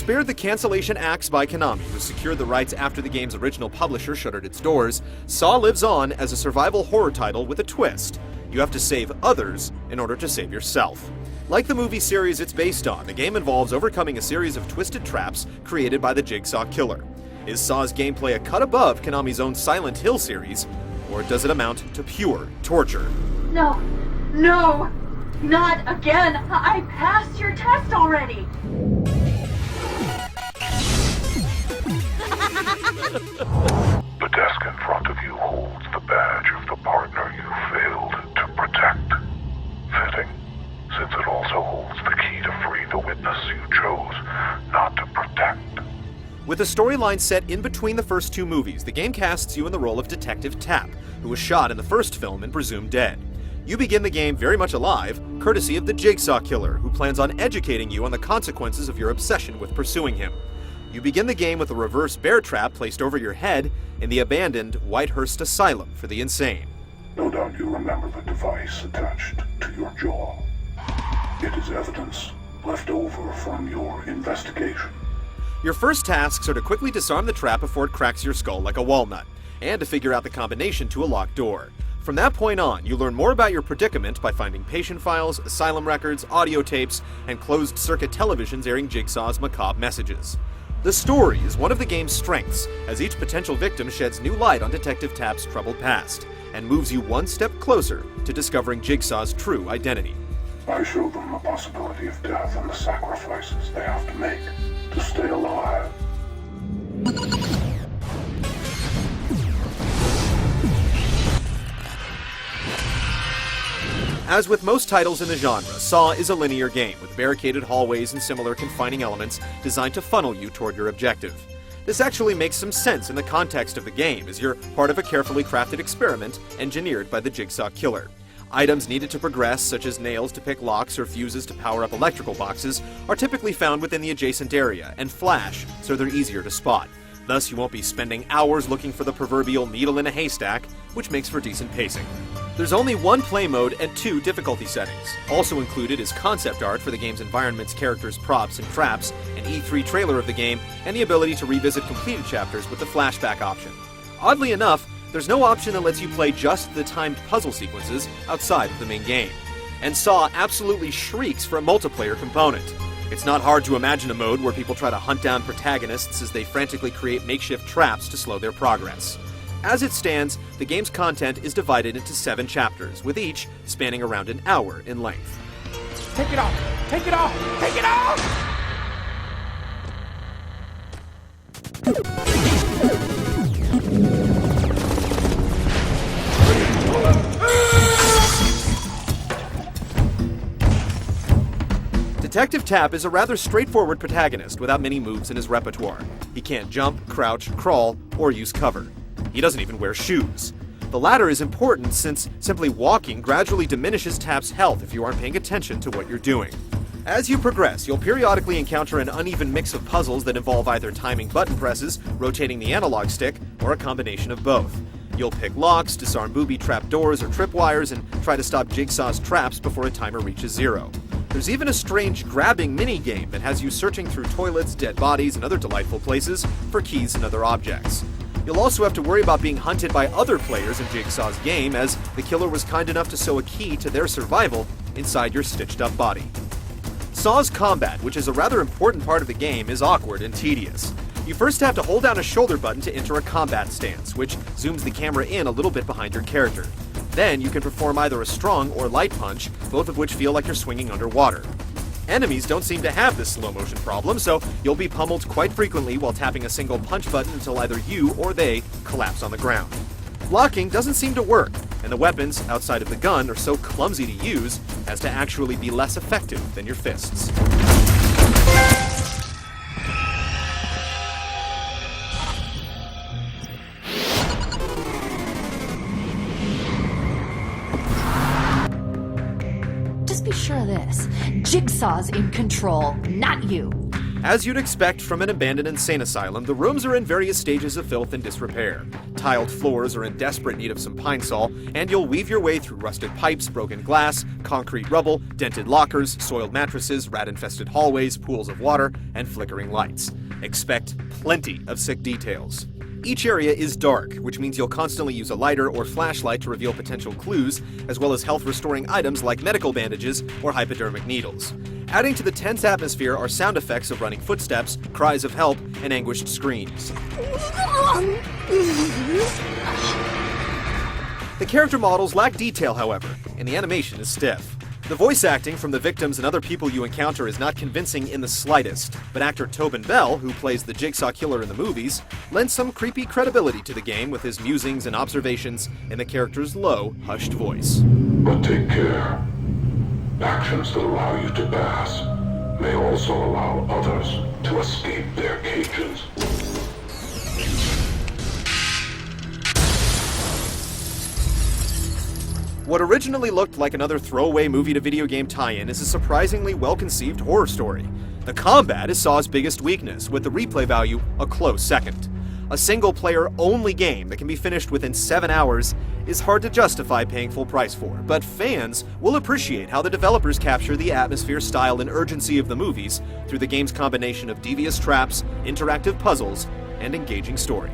Spared the cancellation axe by Konami, who secured the rights after the game's original publisher shuttered its doors, Saw lives on as a survival horror title with a twist. You have to save others in order to save yourself. Like the movie series it's based on, the game involves overcoming a series of twisted traps created by the Jigsaw Killer. Is Saw's gameplay a cut above Konami's own Silent Hill series, or does it amount to pure torture? No, not again. I passed your test already. The desk in front of you holds the badge of the partner you failed to protect. Fitting, since it also holds the key to free the witness you chose not to protect. With a storyline set in between the first two movies, the game casts you in the role of Detective Tapp, who was shot in the first film and presumed dead. You begin the game very much alive, courtesy of the Jigsaw Killer, who plans on educating you on the consequences of your obsession with pursuing him. You begin the game with a reverse bear trap placed over your head in the abandoned Whitehurst Asylum for the insane. No doubt you remember the device attached to your jaw. It is evidence left over from your investigation. Your first tasks are to quickly disarm the trap before it cracks your skull like a walnut, and to figure out the combination to a locked door. From that point on, you learn more about your predicament by finding patient files, asylum records, audio tapes, and closed-circuit televisions airing Jigsaw's macabre messages. The story is one of the game's strengths, as each potential victim sheds new light on Detective Tapp's troubled past, and moves you one step closer to discovering Jigsaw's true identity. I show them the possibility of death and the sacrifices they have to make to stay alive. As with most titles in the genre, Saw is a linear game, with barricaded hallways and similar confining elements designed to funnel you toward your objective. This actually makes some sense in the context of the game, as you're part of a carefully crafted experiment engineered by the Jigsaw Killer. Items needed to progress, such as nails to pick locks or fuses to power up electrical boxes, are typically found within the adjacent area, and flash, so they're easier to spot. Thus, you won't be spending hours looking for the proverbial needle in a haystack, which makes for decent pacing. There's only one play mode and 2 difficulty settings. Also included is concept art for the game's environments, characters, props, and traps, an E3 trailer of the game, and the ability to revisit completed chapters with the flashback option. Oddly enough, there's no option that lets you play just the timed puzzle sequences outside of the main game. And Saw absolutely shrieks for a multiplayer component. It's not hard to imagine a mode where people try to hunt down protagonists as they frantically create makeshift traps to slow their progress. As it stands, the game's content is divided into 7 chapters, with each spanning around an hour in length. Take it off! Take it off! Take it off! Detective Tapp is a rather straightforward protagonist without many moves in his repertoire. He can't jump, crouch, crawl, or use cover. He doesn't even wear shoes. The latter is important since simply walking gradually diminishes Tapp's health if you aren't paying attention to what you're doing. As you progress, you'll periodically encounter an uneven mix of puzzles that involve either timing button presses, rotating the analog stick, or a combination of both. You'll pick locks, disarm booby-trapped doors or tripwires, and try to stop Jigsaw's traps before a timer reaches 0. There's even a strange grabbing mini-game that has you searching through toilets, dead bodies, and other delightful places for keys and other objects. You'll also have to worry about being hunted by other players in Jigsaw's game, as the killer was kind enough to sew a key to their survival inside your stitched-up body. Saw's combat, which is a rather important part of the game, is awkward and tedious. You first have to hold down a shoulder button to enter a combat stance, which zooms the camera in a little bit behind your character. Then you can perform either a strong or light punch, both of which feel like you're swinging underwater. Enemies don't seem to have this slow motion problem, so you'll be pummeled quite frequently while tapping a single punch button until either you or they collapse on the ground. Blocking doesn't seem to work, and the weapons outside of the gun are so clumsy to use as to actually be less effective than your fists. Just be sure of this. Jigsaw's in control, not you. As you'd expect from an abandoned insane asylum, the rooms are in various stages of filth and disrepair. Tiled floors are in desperate need of some pine sol, and you'll weave your way through rusted pipes, broken glass, concrete rubble, dented lockers, soiled mattresses, rat-infested hallways, pools of water, and flickering lights. Expect plenty of sick details. Each area is dark, which means you'll constantly use a lighter or flashlight to reveal potential clues, as well as health-restoring items like medical bandages or hypodermic needles. Adding to the tense atmosphere are sound effects of running footsteps, cries of help, and anguished screams. The character models lack detail, however, and the animation is stiff. The voice acting from the victims and other people you encounter is not convincing in the slightest, but actor Tobin Bell, who plays the Jigsaw Killer in the movies, lends some creepy credibility to the game with his musings and observations in the character's low, hushed voice. But take care. Actions that allow you to pass may also allow others to escape their cages. What originally looked like another throwaway movie-to-video game tie-in is a surprisingly well-conceived horror story. The combat is Saw's biggest weakness, with the replay value a close second. A single-player only game that can be finished within 7 hours is hard to justify paying full price for, but fans will appreciate how the developers capture the atmosphere, style, and urgency of the movies through the game's combination of devious traps, interactive puzzles, and engaging story.